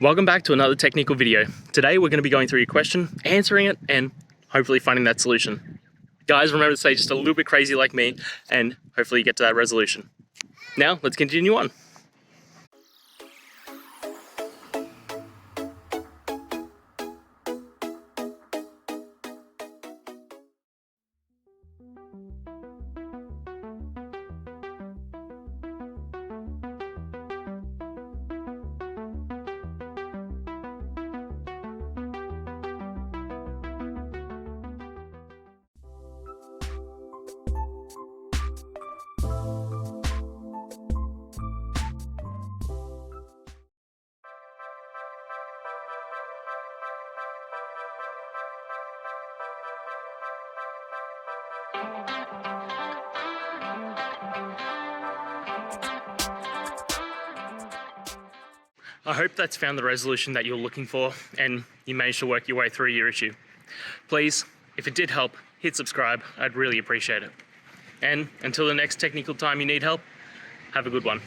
Welcome back to another technical video. Today we're going to be going through your question, answering it, and hopefully finding that solution. Guys, remember to stay just a little bit crazy like me, and hopefully you get to that resolution. Now, let's continue on. I hope that's found the resolution that you're looking for and you managed to work your way through your issue. Please, if it did help, hit subscribe. I'd really appreciate it. And until the next technical time you need help, have a good one.